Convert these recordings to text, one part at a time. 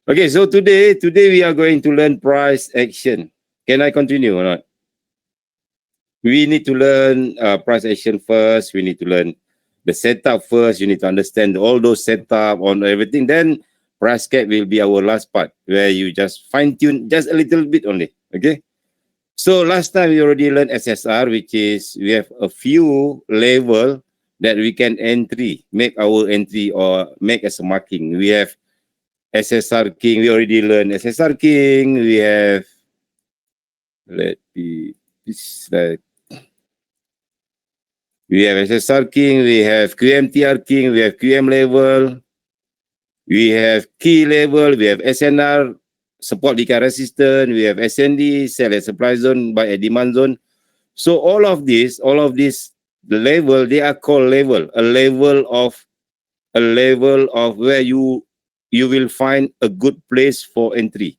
Okay, so today we are going to learn price action. Can I continue or not? We need to learn price action first. We need to learn the setup first. You need to understand all those setup on everything. Then price cap will be our last part where you just fine tune just a little bit only. Okay. So last time we already learned SSR, which is we have a few level that we can make our entry or make as a marking. We have SSR King. We already learned SSR King. We have, let me, this like, we have SSR King, we have QMTR King, we have QM level, we have key level, we have SNR, support decay resistant, we have SND, sell at supply zone, buy at demand zone. So all of this, the level, they are called level, a level of where you will find a good place for entry.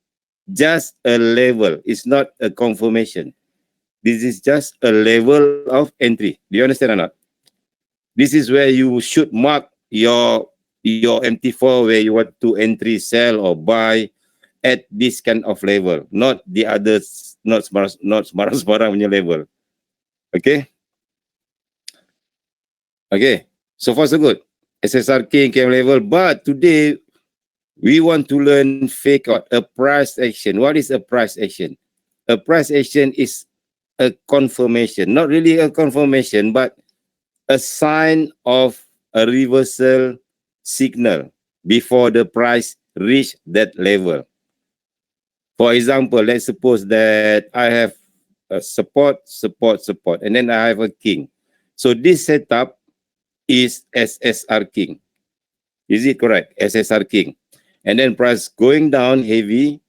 Just a level, it's not a confirmation. This is just a level of entry. Do you understand or not? This is where you should mark your MT4 where you want to entry, sell, or buy at this kind of level, not the others, not sembarang punya level. Okay? Okay. So far so good. SSR King came level, but today we want to learn Fakeout, a price action. What is a price action? A price action is a confirmation, not really a confirmation, but a sign of a reversal signal before the price reach that level. For example, let's suppose that I have a support, and then I have a king. So this setup is SSR King. Is it correct? SSR King. And then price going down heavy.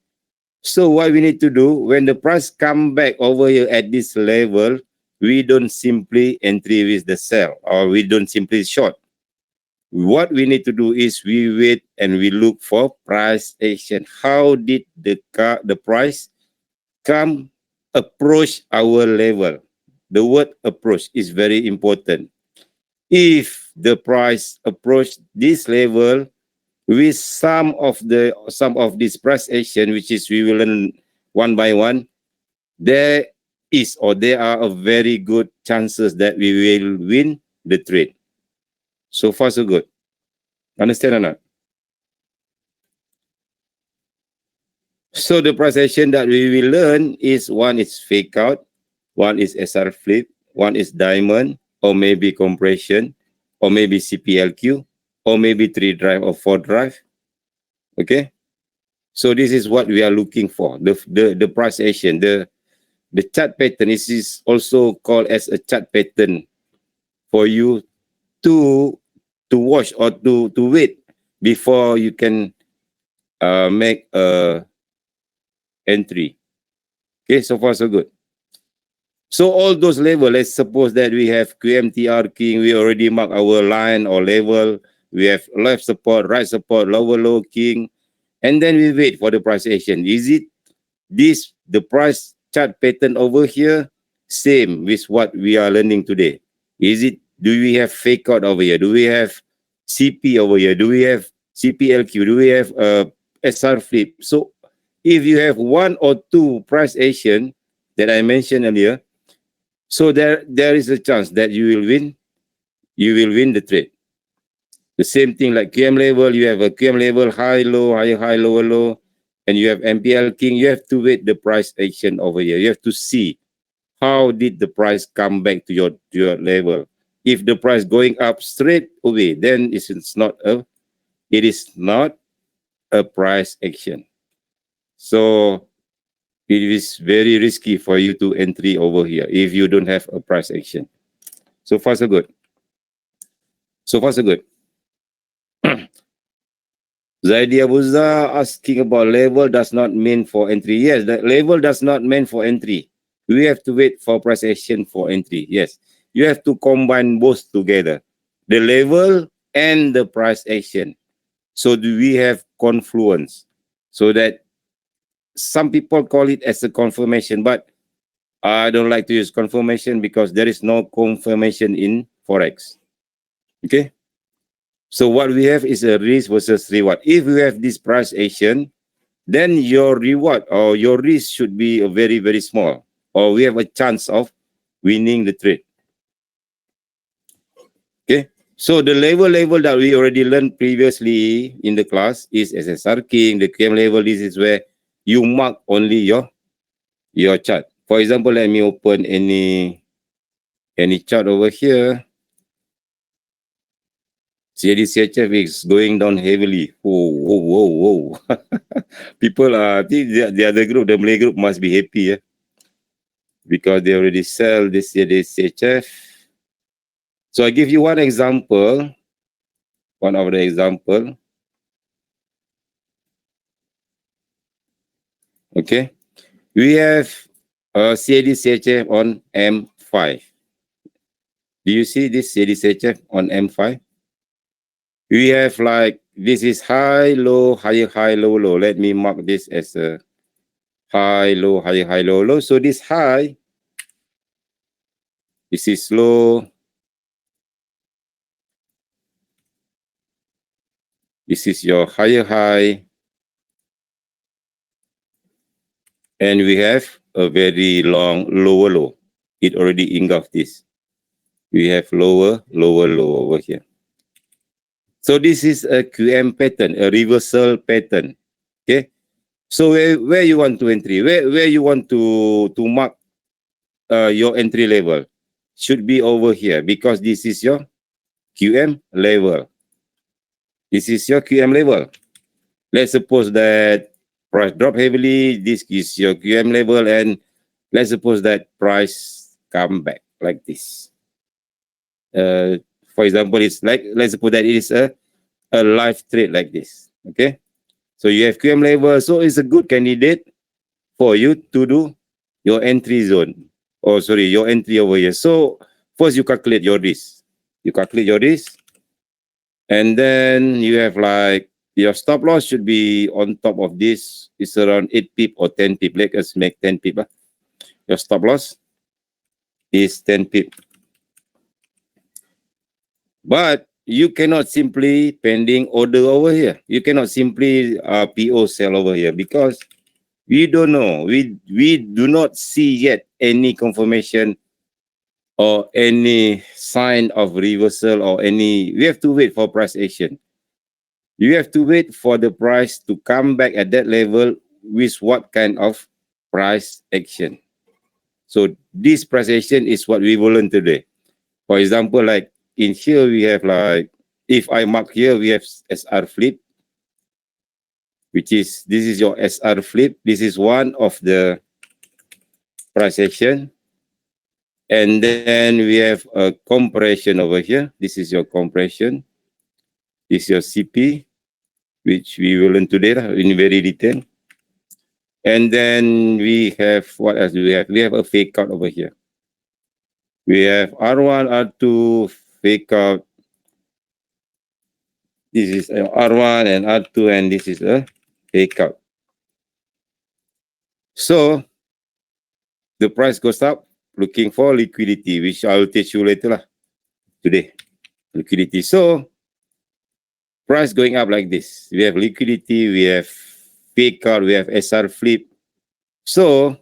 So what we need to do, when the price come back over here at this level, we don't simply entry with the sell or we don't simply short. What we need to do is we wait and we look for price action. How did the price come approach our level? The word approach is very important. If the price approach this level with some of this price action, which is we will learn one by one, there are a very good chances that we will win the trade. So far, so good. Understand or not? So the price action that we will learn is one is fake out, one is SR flip, one is diamond, or maybe compression, or maybe CPLQ, or maybe 3 drive or 4 drive. Okay. So this is what we are looking for. The price action, the chart pattern is also called as a chart pattern for you to watch or to wait before you can make a entry. Okay, so far so good. So all those levels, let's suppose that we have QMTR King, we already mark our line or level. We have left support, right support, lower low King, and then we wait for the price action. Is it the price chart pattern over here same with what we are learning today? Do we have fake out over here? Do we have CP over here? Do we have CPLQ? Do we have SR flip? So if you have one or two price action that I mentioned earlier, so there is a chance that you will win the trade. The same thing like QM level, you have a QM level, high, low, high, lower, low, and you have MPL King. You have to wait the price action over here. You have to see how did the price come back to your level. If the price going up straight away, then it is not a price action. So it is very risky for you to entry over here if you don't have a price action. So far so good. So far so good. Zaidi Abuza asking about level does not mean for entry. Yes, the level does not mean for entry. We have to wait for price action for entry. Yes, you have to combine both together, the level and the price action. So do we have confluence? So that some people call it as a confirmation, but I don't like to use confirmation because there is no confirmation in Forex. Okay. So what we have is a risk versus reward. If we have this price action, then your reward or your risk should be very, very small, or we have a chance of winning the trade. Okay, so the level that we already learned previously in the class is SSR King. The QM level, this is where you mark only your chart. For example, let me open any chart over here. CHF is going down heavily. Whoa. People are, the other group, the Malay group must be happy, because they already sell this CHF. So I give you one example, one of the example. Okay, we have CHF on M5. Do you see this CHF on M5? We have like, this is high, low, higher, high, low, low. Let me mark this as a high, low, higher, high, low, low. So this high, this is low, this is your higher high, and we have a very long lower low. It already engulfed this. We have lower, lower, low over here. So this is a QM pattern, a reversal pattern. Okay. So where you want to entry, where you want to mark your entry level, should be over here, because this is your QM level. This is your QM level. Let's suppose that price drop heavily. This is your QM level, and let's suppose that price come back like this. For example, it's like, let's suppose that it is a live trade like this. Okay, so you have QM level, so it's a good candidate for you to do your entry zone. Oh, sorry, your entry over here. So first you calculate your risk. You calculate your risk, and then you have like your stop loss should be on top of this. It's around 8 pip or 10 pip. Let us make 10 pip. Your stop loss is 10 pip. But you cannot simply pending order over here. You cannot simply PO sell over here, because we don't know. We do not see yet any confirmation or any sign of reversal or any. We have to wait for price action. You have to wait for the price to come back at that level with what kind of price action. So this price action is what we will learn today. For example, like in here we have like, if I mark here, we have SR flip, which is, this is your SR flip. This is one of the price action. And then we have a compression over here. This is your compression. This is your CP, which we will learn today in very detail. And then we have, what else do we have? We have a fake out over here. We have R1, R2, fake out. This is R1 and R2, and this is a fake out. So the price goes up, looking for liquidity, which I will teach you later today. Liquidity. So price going up like this. We have liquidity, we have fake out, we have SR flip. So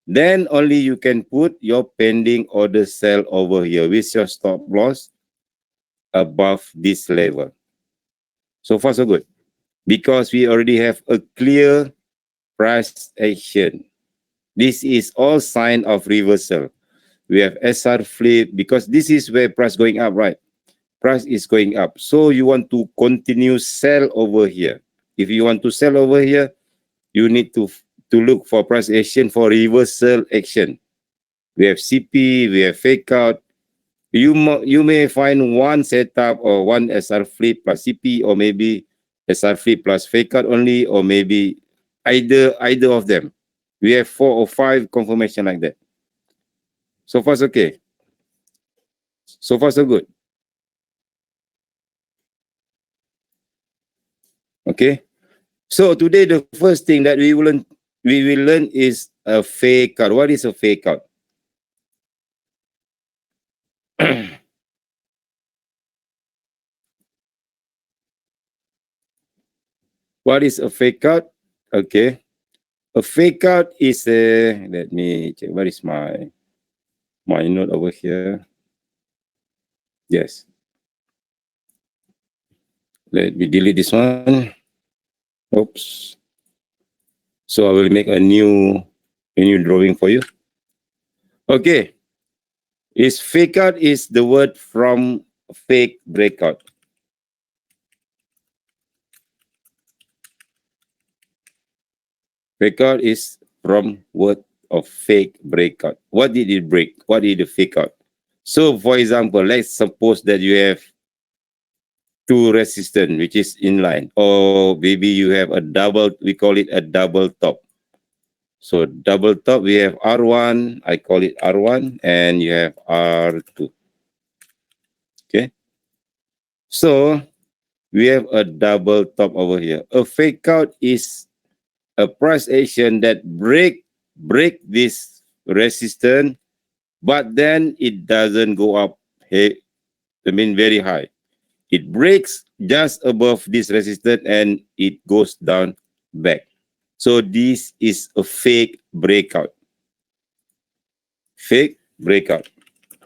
then only you can put your pending order sell over here with your stop loss above this level. So far so good, because we already have a clear price action. This is all sign of reversal. We have SR flip, because this is where price going up, right? Price is going up. So you want to continue sell over here. If you want to sell over here, you need to look for price action for reversal action. We have CP, we have fake out. You may find one setup or one SR flip plus CP, or maybe SR flip plus fake out only, or maybe either of them. We have 4 or 5 confirmation like that. So far, so okay. So far, so good. Okay. So today, the first thing that we will learn is a fake out. What is a fake out? What is a fake out? Okay. A fake out is a, let me check, where is my note over here? Yes. Let me delete this one. Oops. So I will make a new drawing for you. Okay. Is fake out is the word from fake breakout. Fake out is from word of fake breakout. What did it break? What did it fake out? So for example, let's suppose that you have two resistance which is inline, or maybe you have a double, we call it a double top. So double top, we have R1, I call it R1, and you have R2. Okay. So we have a double top over here. A fake out is a price action that break this resistance, but then it doesn't go up, very high. It breaks just above this resistance and it goes down back. So this is a fake breakout. Fake breakout.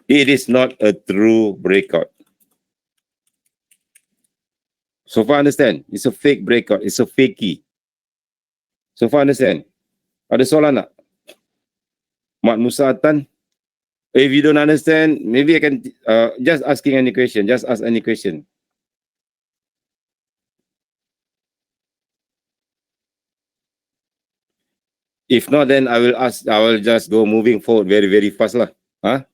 It is not a true breakout. So far understand? It's a fake breakout. It's a fakey. So far understand? Ada soalan tak? Mak Musa Tan? If you don't understand, maybe I can just asking any question. Just ask any question. If not, then I will just go moving forward very, very fast lah. Huh?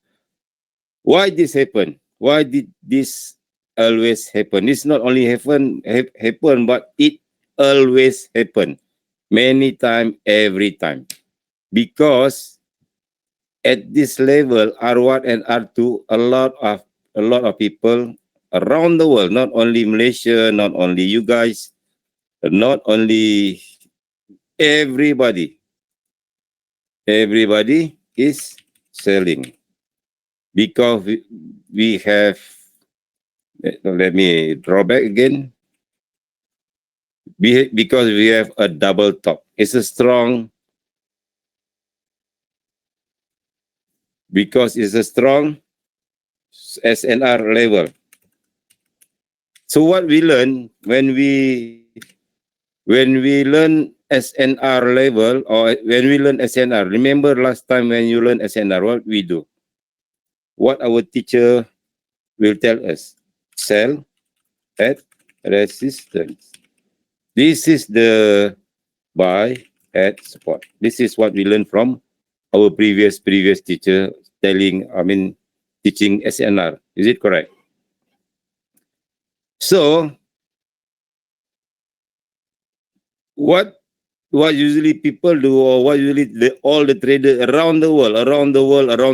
Why this happen? Why did this always happen? This not only happen, but it always happen. Many time, every time. Because at this level, R1 and R2, a lot of people around the world, not only Malaysia, not only you guys, not only everybody is selling. Because we have, let me draw back again. Because we have a double top. It's a strong, because it's a strong SNR level. So what we learn when we learn SNR level, or when we learn SNR, remember last time when you learn SNR, what we do? What our teacher will tell us? Sell at resistance. This is the buy at support. This is what we learned from our previous teacher teaching SNR. Is it correct? So what usually people do, or what usually all the traders around the world, around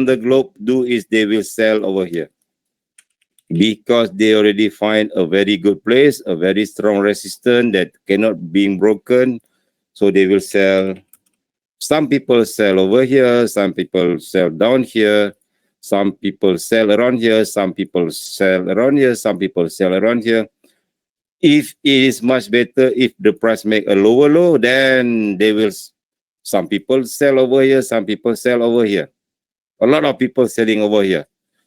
the globe do, is they will sell over here. Because they already find a very good place, a very strong resistance that cannot be broken. So they will sell. Some people sell over here, some people sell down here, some people sell around here, some people sell around here, some people sell around here. If it is much better, if the price make a lower low, then they will, some people sell over here, some people sell over here. A lot of people selling over here.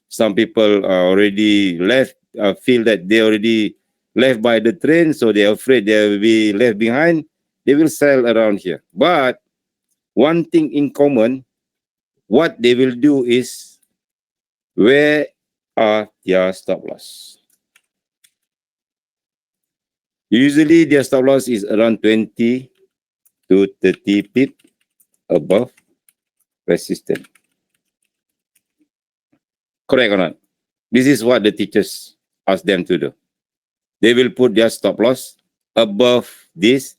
Some people already left, feel that they already left by the train, so they're afraid they will be left behind. They will sell around here. But one thing in common, what they will do is, where are their stop loss? Usually their stop loss is around 20 to 30 pip above resistance. Correct or not? This is what the teachers ask them to do. They will put their stop loss above this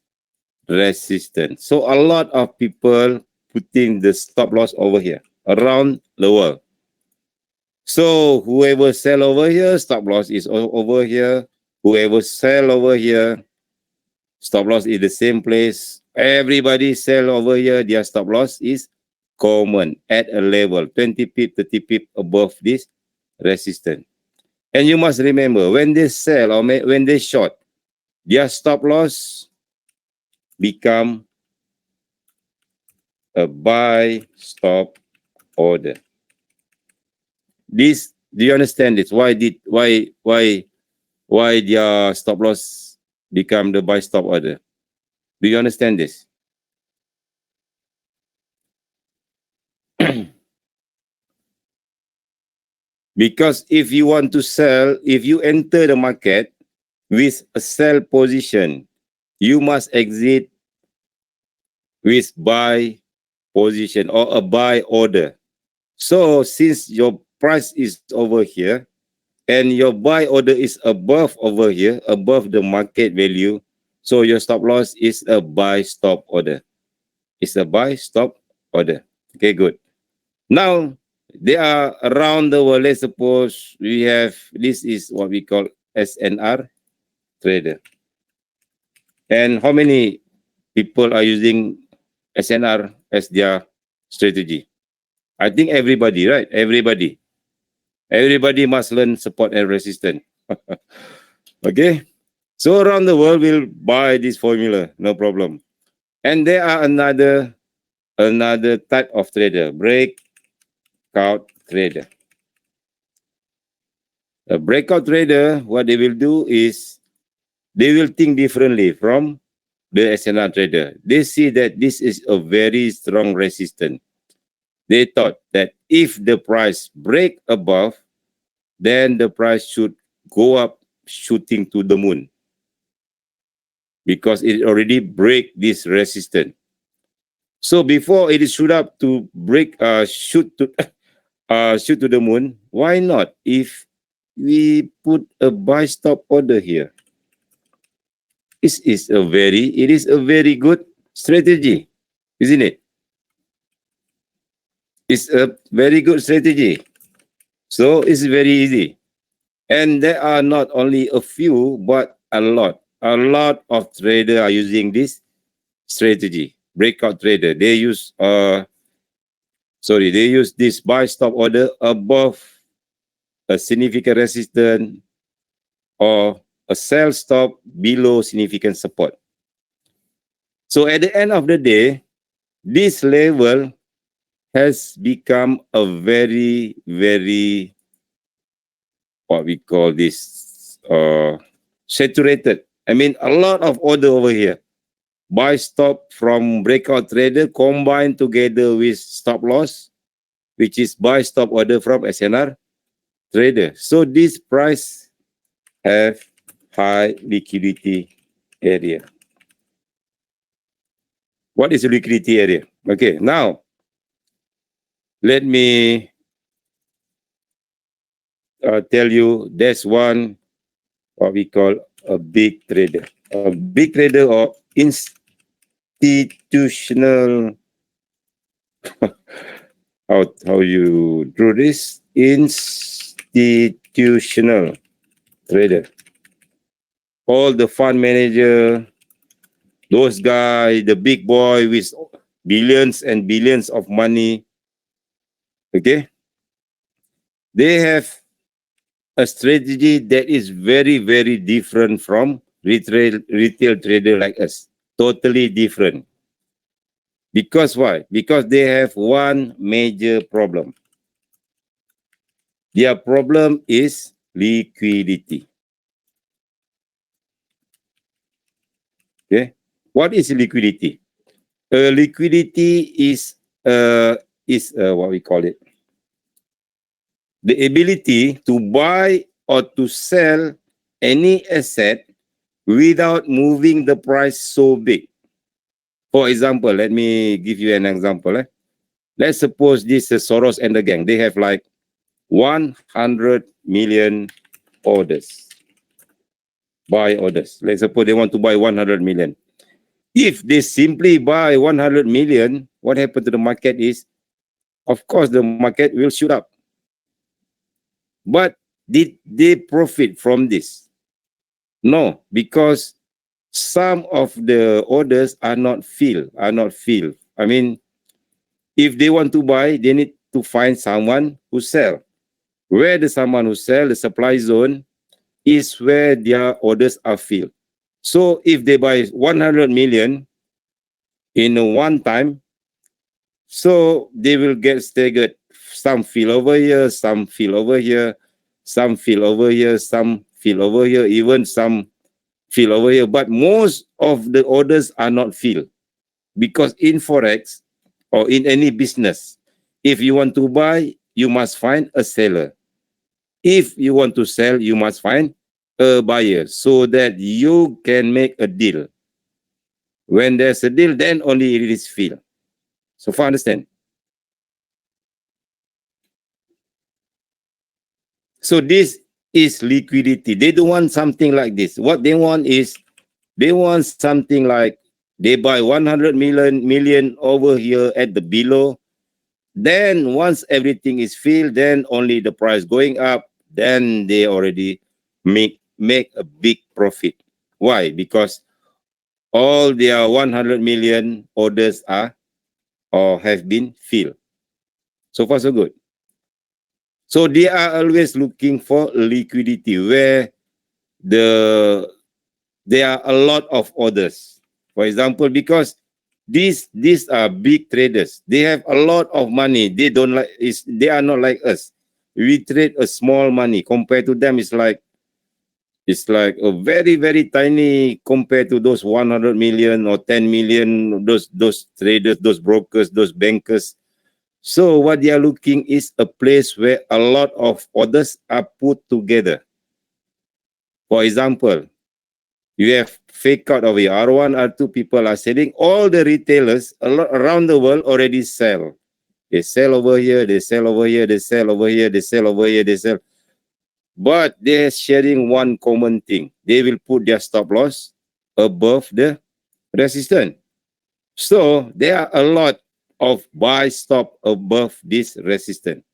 resistance. So a lot of people putting the stop loss over here around the world. So whoever sell over here, stop loss is over here. Whoever sell over here, stop loss is the same place. Everybody sell over here, their stop loss is common at a level 20 pip, 30 pip above this resistance. And you must remember, when they sell or when they short, their stop loss become a buy stop order. This, do you understand this? Why their stop loss become the buy stop order? Do you understand this? Because if you want to sell, if you enter the market with a sell position, you must exit with buy position or a buy order. So since your price is over here and your buy order is above over here, above the market value, so your stop loss is a buy stop order. It's a buy stop order. Okay, good. Now, they are around the world. Let's suppose we have, this is what we call SNR trader. And how many people are using SNR as their strategy? I think everybody, right? Everybody. Everybody must learn support and resistance. Okay? So around the world, we'll buy this formula, no problem. And there are another type of trader, breakout trader. A breakout trader, what they will do is they will think differently from the SNR trader. They see that this is a very strong resistance. They thought that if the price break above, then the price should go up shooting to the moon because it already break this resistance. So before it shoot up to break, shoot to the moon, why not if we put a buy stop order here? It is a very good strategy, isn't it? It's a very good strategy. So it's very easy. And there are not only a few, but a lot. A lot of traders are using this strategy. Breakout trader. They use this buy stop order above a significant resistance or a sell stop below significant support. So at the end of the day, this level has become a very, very, what we call this, saturated. I mean, a lot of order over here. Buy stop from breakout trader combined together with stop loss, which is buy stop order from SNR trader. So this price have high liquidity area. What is the liquidity area? Okay, now let me tell you there's one what we call a big trader. A big trader or institutional how you do this? Institutional trader. All the fund manager, those guys, the big boy with billions and billions of money, okay? They have a strategy that is very, very different from retail trader like us. Totally different. Because why? Because they have one major problem. Their problem is liquidity. Okay? What is liquidity? Liquidity is what we call it. The ability to buy or to sell any asset without moving the price so big. For example, let me give you an example. Let's suppose this is Soros and the gang. They have like 100 million orders. Buy orders. Let's suppose they want to buy 100 million. If they simply buy 100 million, what happened to the market is, of course, the market will shoot up. But did they profit from this? No, because some of the orders are not filled. I mean, if they want to buy, they need to find someone who sell. Where the someone who sell, the supply zone, is where their orders are filled. So if they buy 100 million in one time, So they will get staggered. Some feel over here, some feel over here, some feel over here, some feel over here, even some feel over here. But most of the orders are not filled because in Forex or in any business, if you want to buy, you must find a seller. If you want to sell, you must find a buyer so that you can make a deal. When there's a deal, then only it is filled. So far, understand? So this is liquidity. They don't want something like this. What they want is they want something like they buy 100 million over here at the below. Then once everything is filled, then only the price going up. Then they already make a big profit. Why? Because all their 100 million orders are or have been filled. So far, so good. So they are always looking for liquidity where there are a lot of orders. For example, because these are big traders. They have a lot of money. They are not like us. We trade a small money compared to them. It's like a very very tiny compared to those 100 million or 10 million. Those traders, those brokers, those bankers. So what they are looking is a place where a lot of orders are put together. For example, you have Fakeout over here. R1, R2 people are selling. All the retailers around the world already sell. They sell over here, they sell over here, they sell over here, they sell over here, they sell. But they're sharing one common thing. They will put their stop loss above the resistance. So there are a lot of buy stop above this resistance.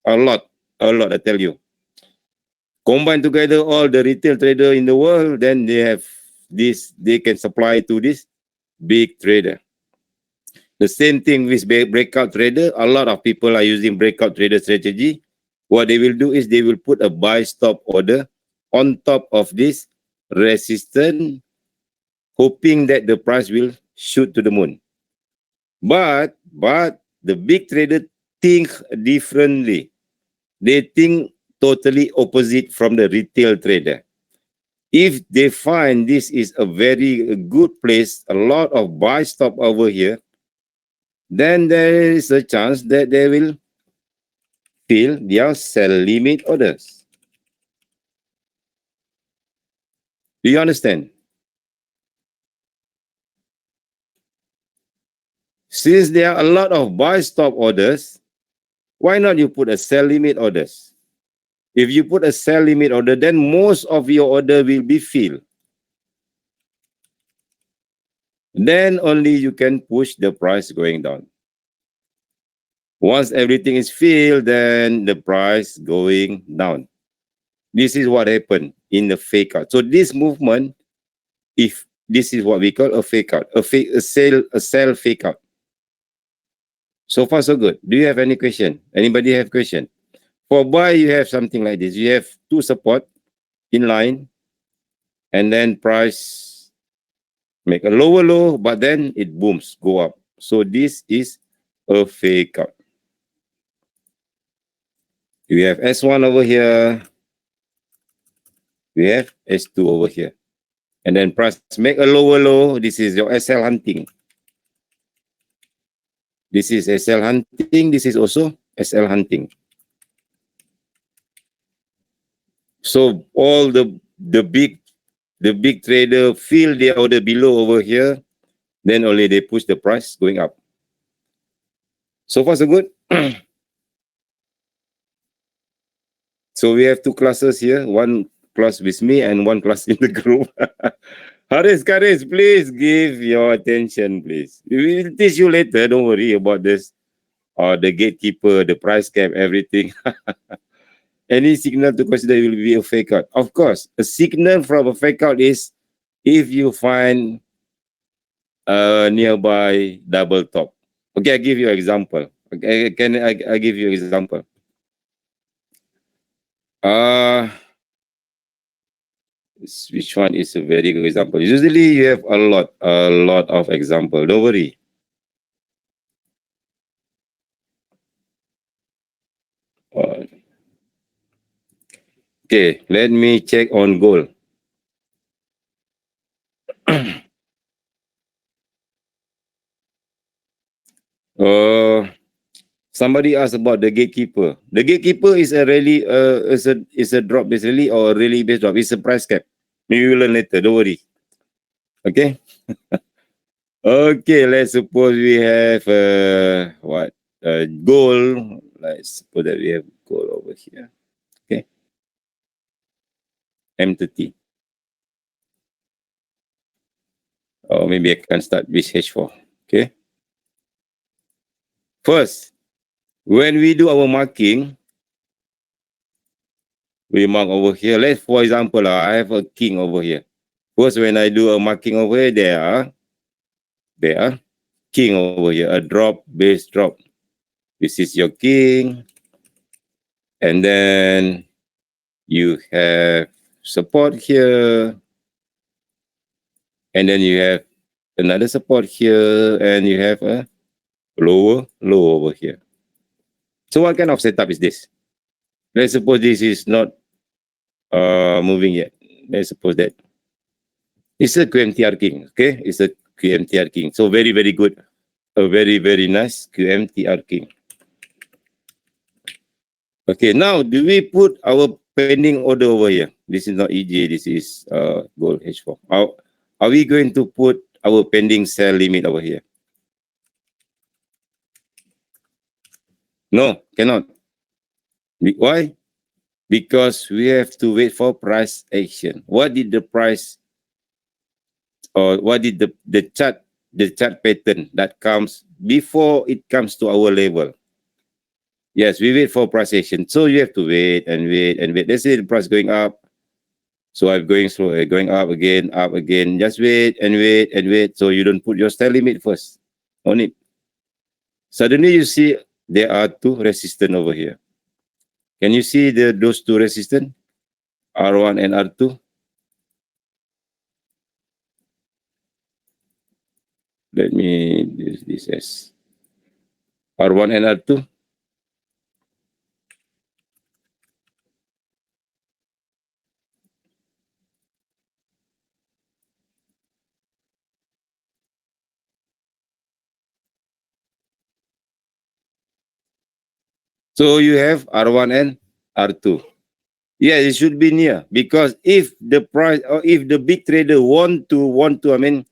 A lot, I tell you. Combine together all the retail trader in the world, then they have this, they can supply to this big trader. The same thing with breakout trader. A lot of people are using breakout trader strategy. What they will do is they will put a buy stop order on top of this resistance, hoping that the price will shoot to the moon. But the big trader think differently. They think totally opposite from the retail trader. If they find this is a very good place, a lot of buy stop over here, then there is a chance that they will fill their sell limit orders. Do you understand? Since there are a lot of buy stop orders, why not you put a sell limit orders? If you put a sell limit order, then most of your order will be filled. Then only you can push the price going down. Once everything is filled, then the price going down. This is what happened in the fake out. So this movement, if this is what we call a fake out, a sell fake out. So far, so good. Do you have any question? Anybody have question? For buy, you have something like this. You have two support in line, and then price make a lower low, but then it booms, go up. So this is a fake out. We have S1 over here. We have S2 over here. And then price make a lower low. This is your SL hunting. This is SL hunting. This is also SL hunting. So all the big trader feel the order below over here, then only they push the price going up. So far so good. So we have two classes here, one class with me and one class in the group. Haris, please give your attention, please. We will teach you later. Don't worry about this. The gatekeeper, the price cap, everything. Any signal to consider will be a fake out. Of course, a signal from a fake out is if you find a nearby double top. Okay, I give you an example. Okay, can I give you an example? Which one is a very good example? Usually you have a lot of example. Don't worry. Okay, let me check on gold. Somebody asked about the gatekeeper. The gatekeeper is a really is a drop based rally or a really based drop. It's a price cap. Maybe we'll learn later. Don't worry. Okay. Okay. Let's suppose we have what gold. Let's suppose that we have gold over here. Okay. M30. Or maybe I can start with H4. Okay. First, when we do our marking, we mark over here. Let's, for example, I have a king over here. First, when I do a marking over here, there are king over here, a drop, base drop. This is your king. And then you have support here. And then you have another support here. And you have a low over here. So what kind of setup is this? Let's suppose this is not moving yet. Let's suppose that it's a QMTR king. Okay, it's a QMTR king. So very, very good. A very, very nice QMTR king. Okay, now do we put our pending order over here? This is not EJ, this is gold H4. Are we going to put our pending sell limit over here? No, cannot. Why? Because we have to wait for price action. What did the price or what did the chart pattern that comes before it comes to our level? Yes, we wait for price action. So you have to wait and wait and wait. Let's say the price going up. So I'm going slow, going up again. Just wait and wait and wait. So you don't put your sell limit first on it. Suddenly you see there are two resistance over here. Can you see those two resistance? R1 and R2. Let me use this as R1 and R2. So you have R1 and R2. Yeah, it should be near because if the price or if the big trader want to, I mean,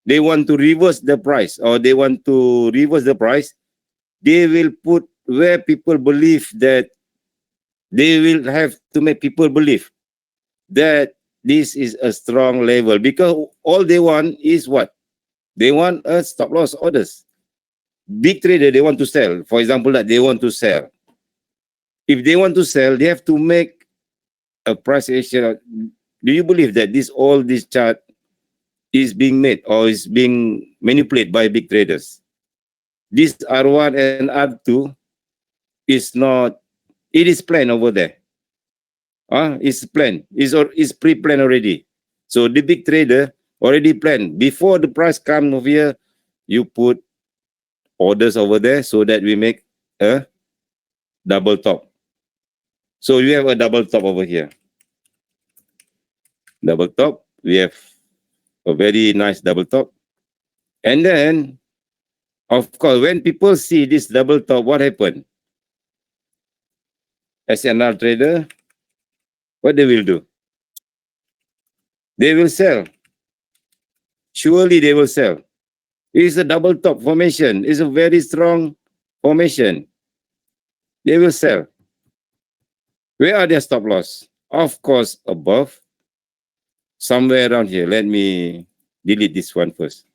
they want to reverse the price or they want to reverse the price, they will put where people believe that they will have to make people believe that this is a strong level because all they want is what? They want a stop loss orders. Big trader, they want to sell. For example, that they want to sell. If they want to sell, they have to make a price action. Do you believe that all this chart is being made or is being manipulated by big traders? This R1 and R2 is not, it is planned over there. It's planned, it's pre-planned already. So the big trader already planned. Before the price comes over here, you put orders over there so that we make a double top. So you have a double top over here. Double top, we have a very nice double top. And then, of course, when people see this double top, what happened? SNR trader, what they will do? They will sell. Surely they will sell. It's a double top formation. It's a very strong formation. They will sell. Where are their stop loss? Of course, above. Somewhere around here. Let me delete this one first.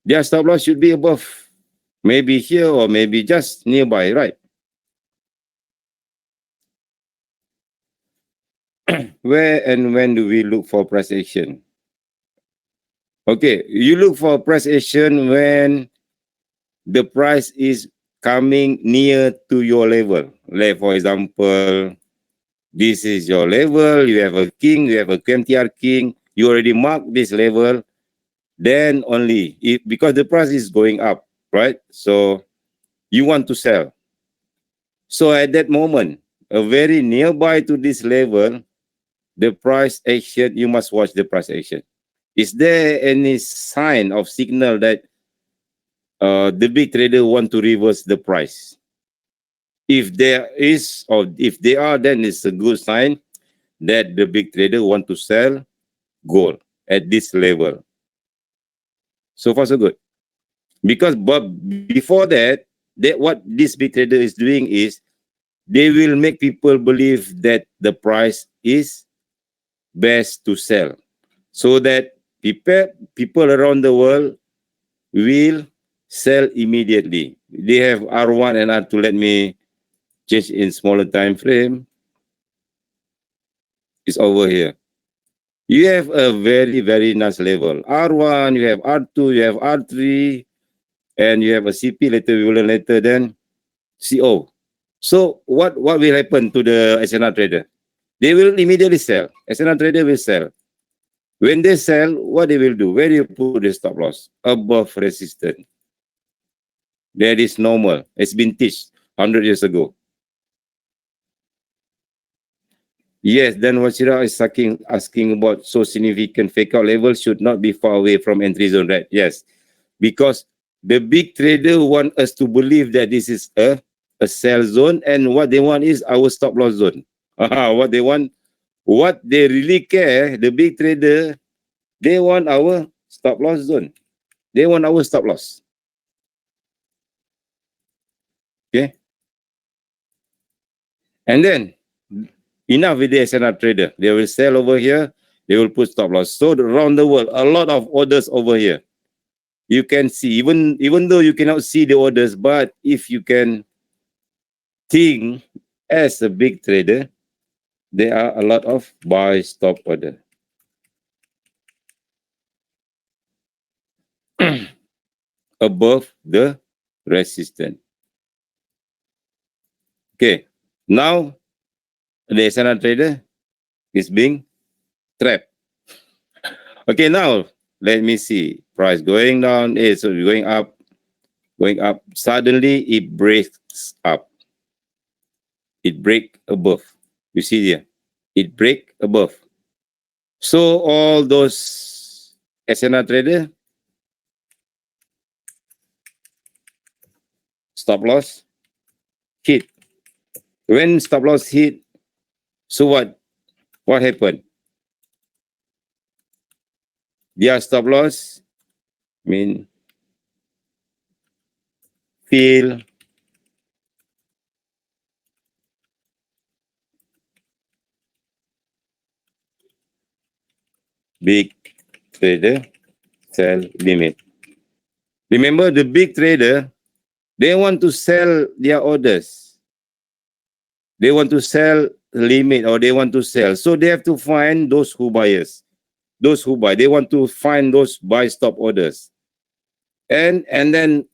Their stop loss should be above. Maybe here or maybe just nearby, right? Where and when do we look for price action? Okay, you look for price action when the price is coming near to your level. Like for example, this is your level, you have a king, you have a QMTR king, you already marked this level, then only, because the price is going up, right? So you want to sell. So at that moment, very nearby to this level, the price action, you must watch the price action. Is there any sign of signal that the big trader want to reverse the price? If there is, or if they are, then it's a good sign that the big trader want to sell gold at this level. So far, so good. Because but before that, what this big trader is doing is they will make people believe that the price is best to sell, so that people around the world will sell immediately. They have R1 and R2. Let me change in smaller time frame. It's over here. You have a very, very nice level. R1, you have R2, you have R3, and you have a CP later, we will learn later, then CO. So what will happen to the SNR trader? They will immediately sell. SNR trader will sell. When they sell, what they will do? Where do you put the stop loss? Above resistance. That is normal. It's been taught 100 years ago. Yes, then Wachira is asking about so significant fake out level should not be far away from entry zone, right? Yes, because the big trader want us to believe that this is a sell zone, and what they want is our stop loss zone. What they want, what they really care, the big trader, they want our stop loss zone. They want our stop loss. Okay. And then, enough with the SNR trader. They will sell over here. They will put stop loss. So around the world, a lot of orders over here. You can see, even though you cannot see the orders, but if you can think as a big trader, there are a lot of buy stop order. Above the resistance. Okay, now the SNR trader is being trapped. Okay, now let me see. Price going down, it's going up, going up. Suddenly it breaks up. It break above. You see here, it break above. So all those SNR trader, stop loss hit. When stop loss hit, so what happened? Their stop loss mean feel big trader sell limit. Remember, the big trader, they want to sell their orders. They want to sell limit, or they want to sell. So they have to find those who buyers. Those who buy. They want to find those buy stop orders. And then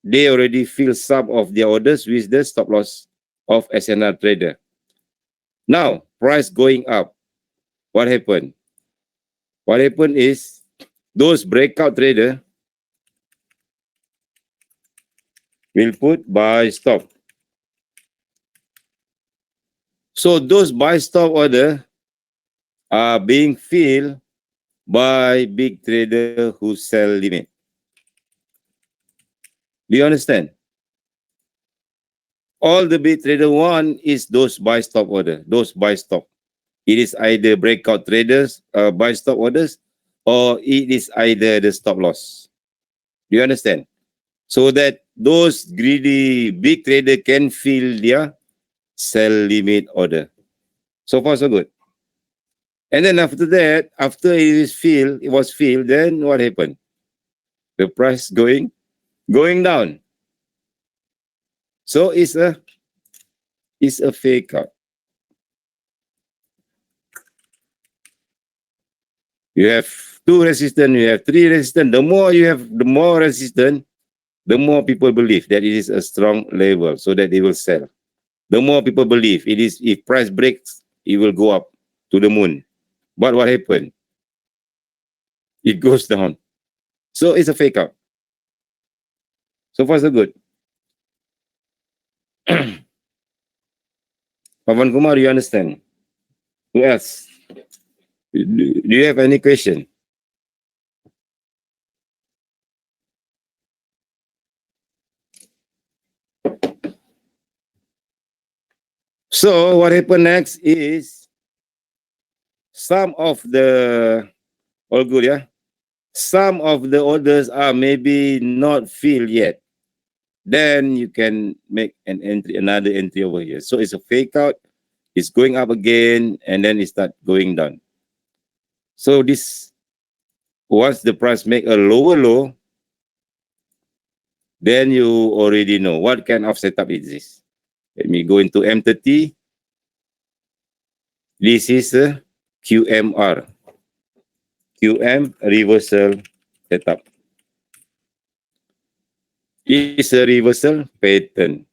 they already fill some of their orders with the stop loss of SNR trader. Now, price going up. What happened? What happened is those breakout trader will put buy stop. So those buy stop order are being filled by big trader who sell limit. Do you understand? All the big trader want is those buy stop order, those buy stop. It is either breakout traders, buy stop orders, or it is either the stop loss. Do you understand? So that those greedy big trader can fill their sell limit order. So far, so good. And then after that, after it was filled, then what happened? The price going down. So it's a fake out. You have two resistance, you have three resistance. The more you have, the more resistance, the more people believe that it is a strong level, so that they will sell. The more people believe it is, if price breaks, it will go up to the moon. But what happened? It goes down. So it's a fake out. So far, so good. Pavan Kumar, you understand? Who else? Do you have any question? So what happened next is some of the all good, yeah. Some of the orders are maybe not filled yet. Then you can make an entry, another entry over here. So it's a fake out. It's going up again, and then it start going down. So this once the price make a lower low, then you already know what kind of setup is this. Let me go into M30. This is a QMR, QM reversal setup. It's a reversal pattern.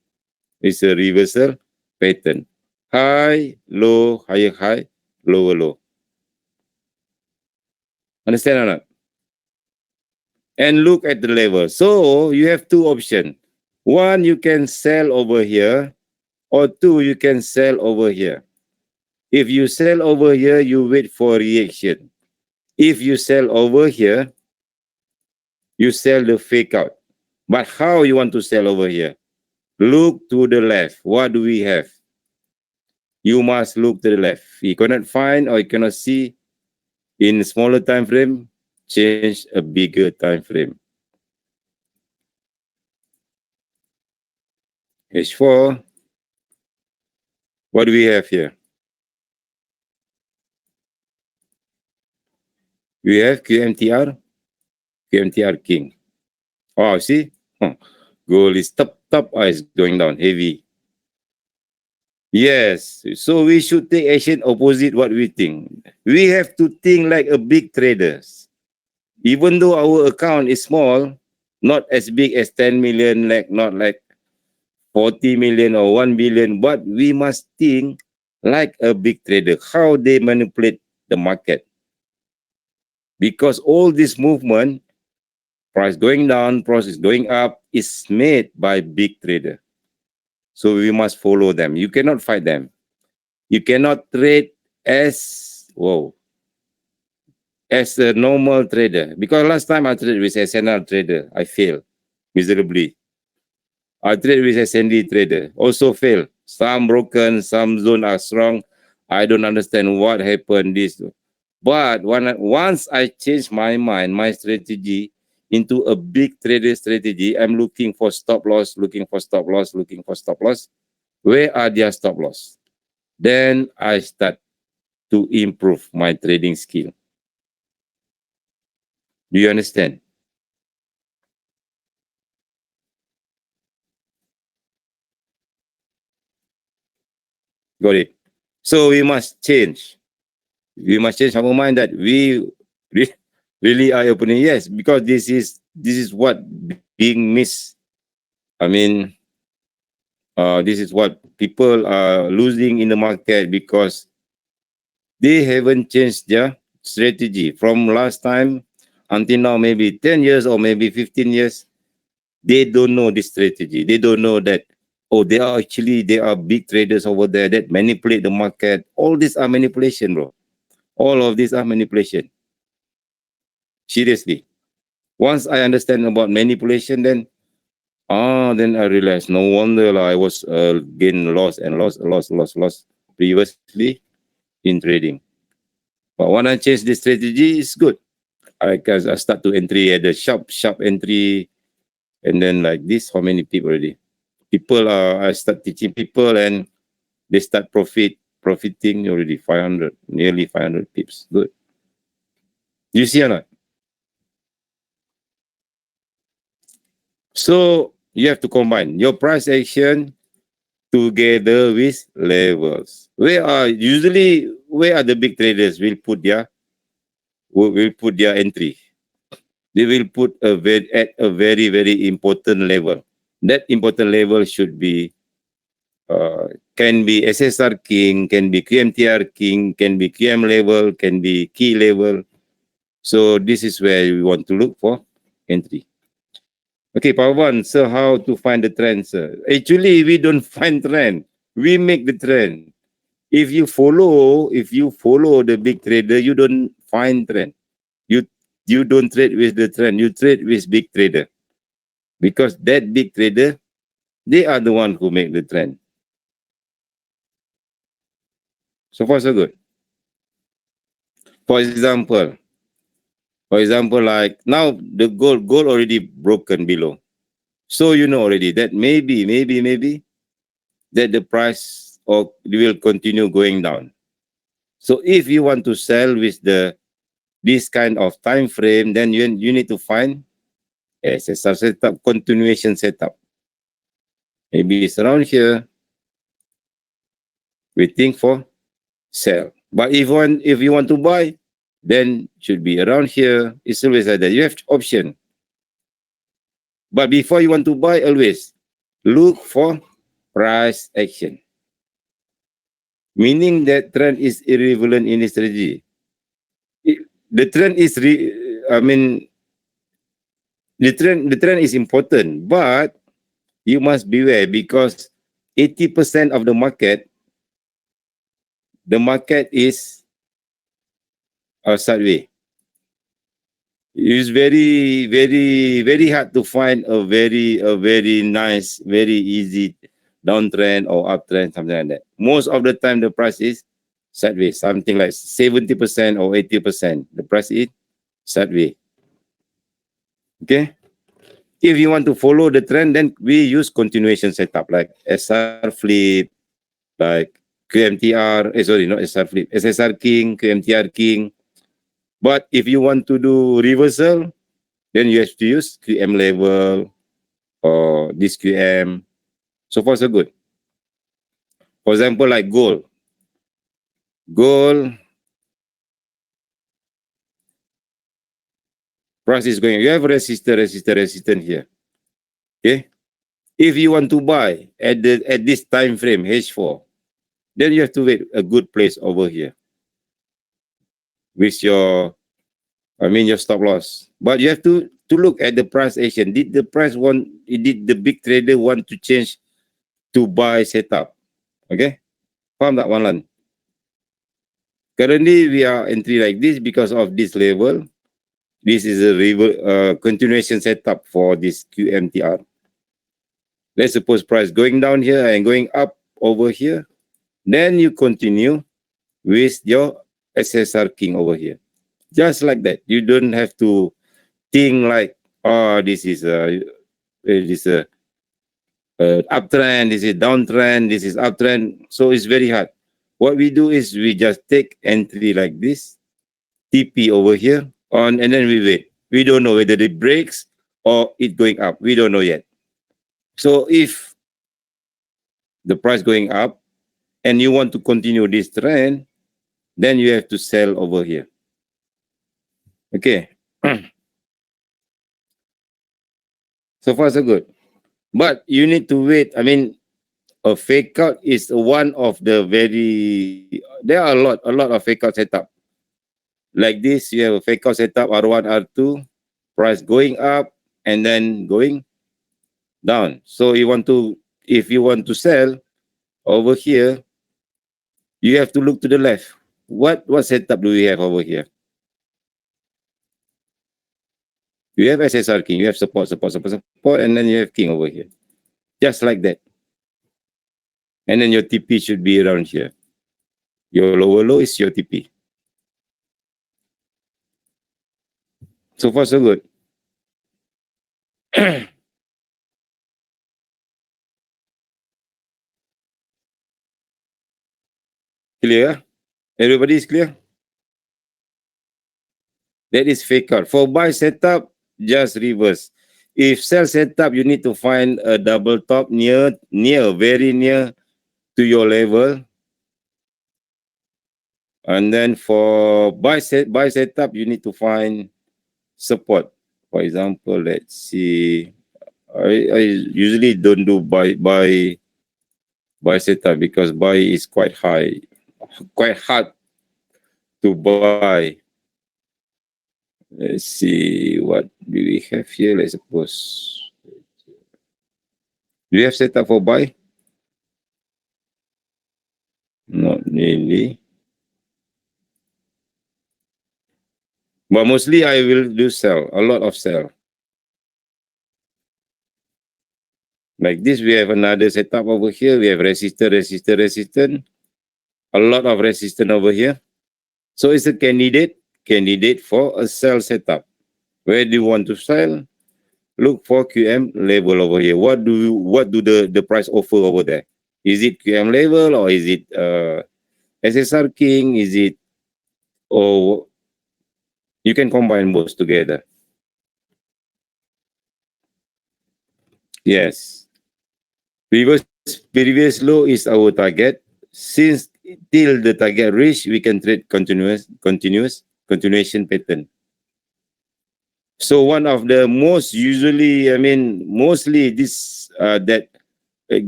It's a reversal pattern. High, low, higher high, lower low. Understand or not? And look at the level. So you have two options. One, you can sell over here, or two, you can sell over here. If you sell over here, you wait for reaction. If you sell over here, you sell the fake out. But how you want to sell over here? Look to the left. What do we have? You must look to the left. You cannot find or you cannot see in smaller time frame, change a bigger time frame. H4. What do we have here? We have QMTR, QMTR King. Oh, see? Gold is top, is going down, heavy. Yes, so we should take action opposite what we think. We have to think like a big traders. Even though our account is small, not as big as 10 million, like not like 40 million or 1 billion, but we must think like a big trader, how they manipulate the market. Because all this movement, price going down, price is going up, is made by big trader. So we must follow them. You cannot fight them. You cannot trade as a normal trader. Because last time I traded with SNL trader, I failed miserably. I trade with SND trader, also failed. Some broken, some zone are strong. I don't understand what happened. But once I change my mind, my strategy into a big trader strategy, I'm looking for stop loss, looking for stop loss, looking for stop loss. Where are their stop loss? Then I start to improve my trading skill. Do you understand? Got it. So we must change. We must change our mind that we really are opening. Yes, because this is what being missed. I mean, this is what people are losing in the market because they haven't changed their strategy from last time until now, maybe 10 years or maybe 15 years. They don't know this strategy. They don't know that, oh, there are big traders over there that manipulate the market. All these are manipulation, bro. All of these are manipulation. Seriously. Once I understand about manipulation, then I realized no wonder I was gain loss previously in trading. But when I change the strategy, it's good. Because I start to entry at the sharp entry, and then like this, how many people already? I start teaching people, and they start profiting already 500, nearly 500 pips. Good. You see or not? So you have to combine your price action together with levels. Where are the big traders will put their entry? They will put at a very, very important level. That important level should be can be SSR King, can be QMTR King, can be QM level, can be key level. So this is where we want to look for entry. Okay, Pawan, so how to find the trend, sir? Actually, we don't find trend. We make the trend. if you follow the big trader, you don't find trend. You don't trade with the trend. You trade with big trader, because that big trader, they are the one who make the trend. So far so good. For example, like now the gold already broken below. So you know already that maybe that the price or will continue going down. So if you want to sell with this kind of time frame, then you need to find SSR setup, continuation setup. Maybe it's around here. Waiting for sell. But if you want to buy, then should be around here. It's always like that. You have option. But before you want to buy, always look for price action. Meaning that trend is irrelevant in the strategy. The trend is the trend is important, but you must beware, because 80% of the market is sideways. It's very hard to find a very nice, very easy downtrend or uptrend, something like that. Most of the time, the price is sideways, something like 70% or 80%. The price is sideways. Okay. If you want to follow the trend, then we use continuation setup like SR flip, like QMTR. Not SR flip, SSR king, QMTR king. But if you want to do reversal, then you have to use QM level or this QM. So far, so good. For example, like gold. Gold price is going. You have resistance here. Okay. If you want to buy at this time frame H4, then you have to wait a good place over here with your stop loss. But you have to look at the price action. Did the big trader want to change to buy setup? Okay. Faham tak, Wan Lan? Currently, we are entry like this because of this level. This is a continuation setup for this QMTR. Let's suppose price going down here and going up over here. Then you continue with your SSR king over here. Just like that. You don't have to think like, oh, this is a uptrend, this is downtrend, this is uptrend. So it's very hard. What we do is we just take entry like this, TP over here, and then we wait. We don't know whether it breaks or it going up. We don't know yet. So if the price going up and you want to continue this trend, then you have to sell over here. Okay. So far, so good. But you need to wait. A fake out is one of the there are a lot of fake out setup. Like this, you have a fake out setup, R1, R2, price going up and then going down. So if you want to sell over here, you have to look to the left. What setup do we have over here? You have SSR king, you have support, and then you have king over here. Just like that. And then your TP should be around here. Your lower low is your TP. So far, so good. Clear? Everybody is clear? That is fake out. For buy setup, just reverse. If sell setup, you need to find a double top very near to your level. And then for buy setup, you need to find support. For example, let's see. I usually don't do buy setup because buy is quite high, quite hard to buy. Let's see, what do we have here? Let's suppose. Do you have setup for buy? No, Really. But mostly I will do sell, a lot of sell. Like this, we have another setup over here. We have resistor, resistor, resistant. A lot of resistance over here. So it's a candidate for a sell setup. Where do you want to sell? Look for QM level over here. What do the price offer over there? Is it QM level or is it SSR King? Is it, or you can combine both together? Yes. Previous low is our target. Since till the target reach, we can trade continuation pattern. So one of the most usually, I mean, mostly this that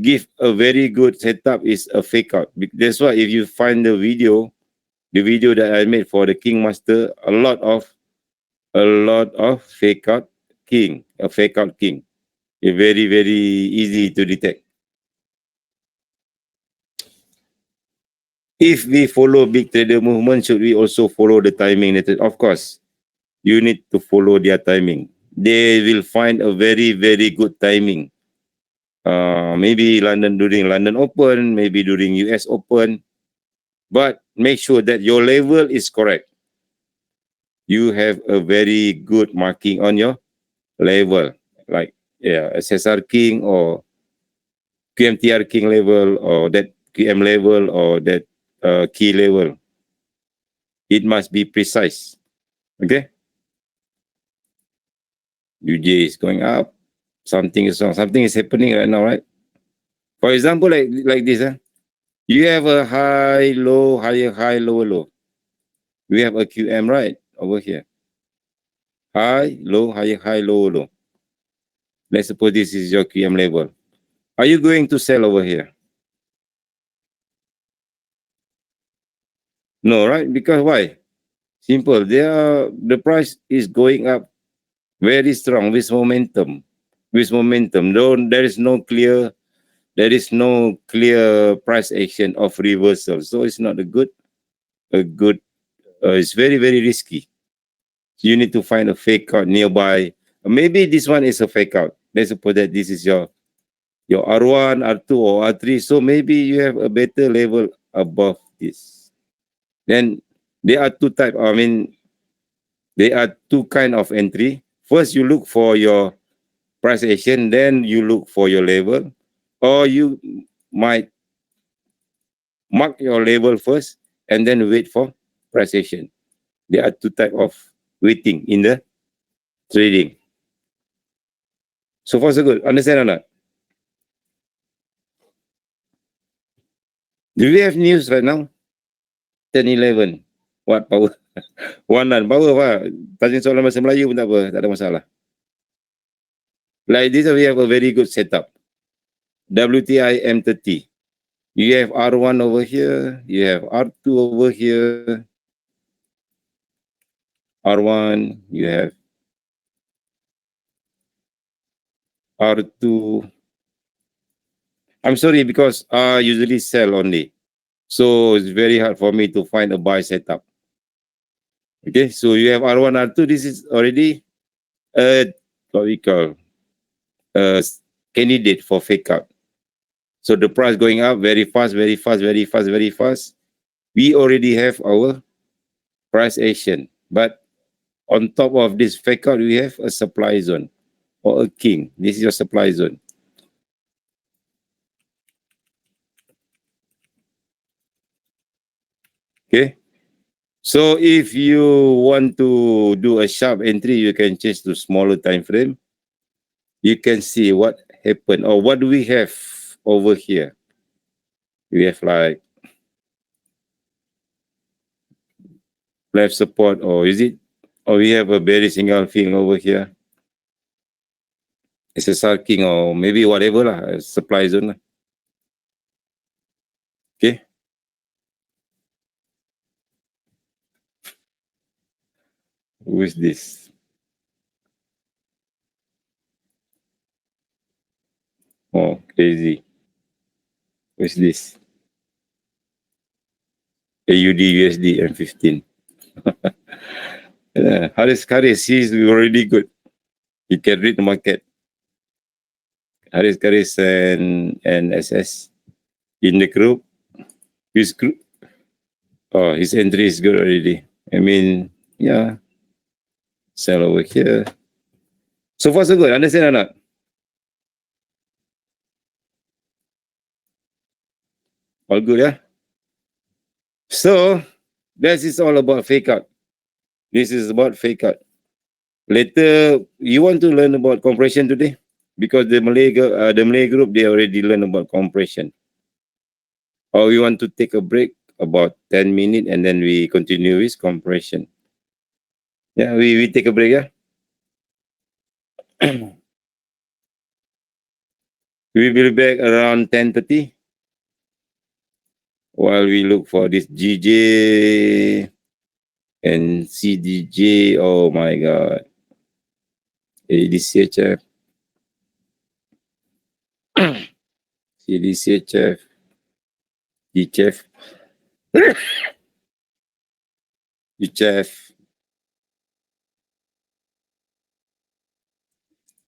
give a very good setup is a fake out. That's why if you find the video that I made for the Kingmaster, a lot of fake out king, a fake out king. It's very, very easy to detect. If we follow big trader movement, should we also follow the timing? Of course, you need to follow their timing. They will find a very, very good timing. Maybe during London Open, maybe during US Open, but make sure that your level is correct. You have a very good marking on your level, like SSR King or QMTR King level or that QM level or that key level. It must be precise. Okay. UJ is going up. Something is wrong. Something is happening right now, right? For example, like this, you have a high, low, higher, high, lower, low. We have a QM right over here. High, low, higher, high, lower, low. Let's suppose this is your QM level. Are you going to sell over here? No, right? Because why? Simple. The price is going up very strong with momentum. With momentum. There is no clear price action of reversal. So it's not a good it's very, very risky. You need to find a fake out nearby. Maybe this one is a fake out. Let's suppose that this is your R1, R2, or R3. So maybe you have a better level above this. Then there are two type. I mean, there are two kind of entry. First, you look for your price action. Then you look for your level, or you might mark your level first and then wait for price action. There are two type of waiting in the trading. So far, so good. Understand or not? Do we have news right now? 10-11. What power? One power apa? Tanya soalan bahasa Melayu pun tak apa. Tak ada masalah. Like this, we have a very good setup. WTI M30. You have R1 over here. You have R2 over here. R1. You have R2. I'm sorry because I usually sell only. So it's very hard for me to find a buy setup. Okay, so you have R1, R2. This is already what we call a candidate for fake out. So the price going up very fast, very fast, very fast, very fast. We already have our price action. But on top of this fake out, we have a supply zone or a king. This is your supply zone. Okay. So if you want to do a sharp entry, you can change to smaller time frame. You can see what happened or what do we have over here. We have like left support, or is it, or we have a bearish engulfing over here. SSR King or maybe whatever lah, supply zone lah. Okay. Who is this? Oh, crazy. Who is this? AUD USD M15. Yeah, Haris, he's already good. He can read the market. Haris and SS in the group. His group. Oh, his entry is good already. I mean, yeah. Sell over here. So far so good. Understand or not? All good, yeah? So, this is all about fake out. This is about fake out. Later, you want to learn about compression today? Because the Malay group, they already learned about compression. Or we want to take a break about 10 minutes and then we continue with compression. Yeah, we take a break, yeah? We will be back around 10:30 while we look for this GJ and CDJ. Oh my God. ADCHF. CDCHF. DCHF. DCHF.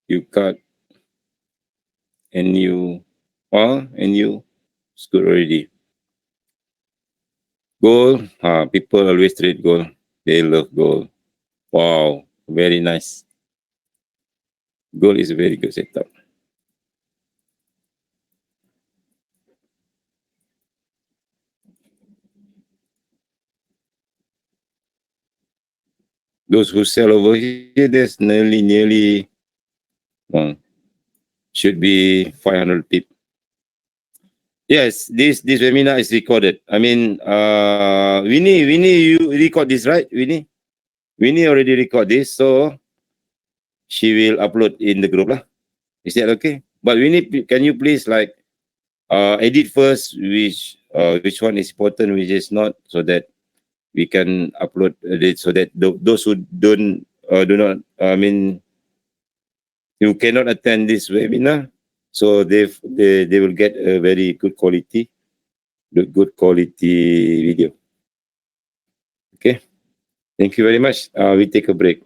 You cut and you it's good already. Gold, people always trade gold. They love gold. Wow, very nice. Gold is a very good setup. Those who sell over here, there's nearly should be 500 people. Yes, this webinar is recorded. I mean, Winnie, you record this, right, Winnie? Winnie already record this, so she will upload in the group lah. Is that okay? But Winnie, can you please edit first which one is important, which is not, so that we can upload it, so that those who do not, I mean, you cannot attend this webinar, so they will get a very good quality video. Okay, thank you very much. We take a break.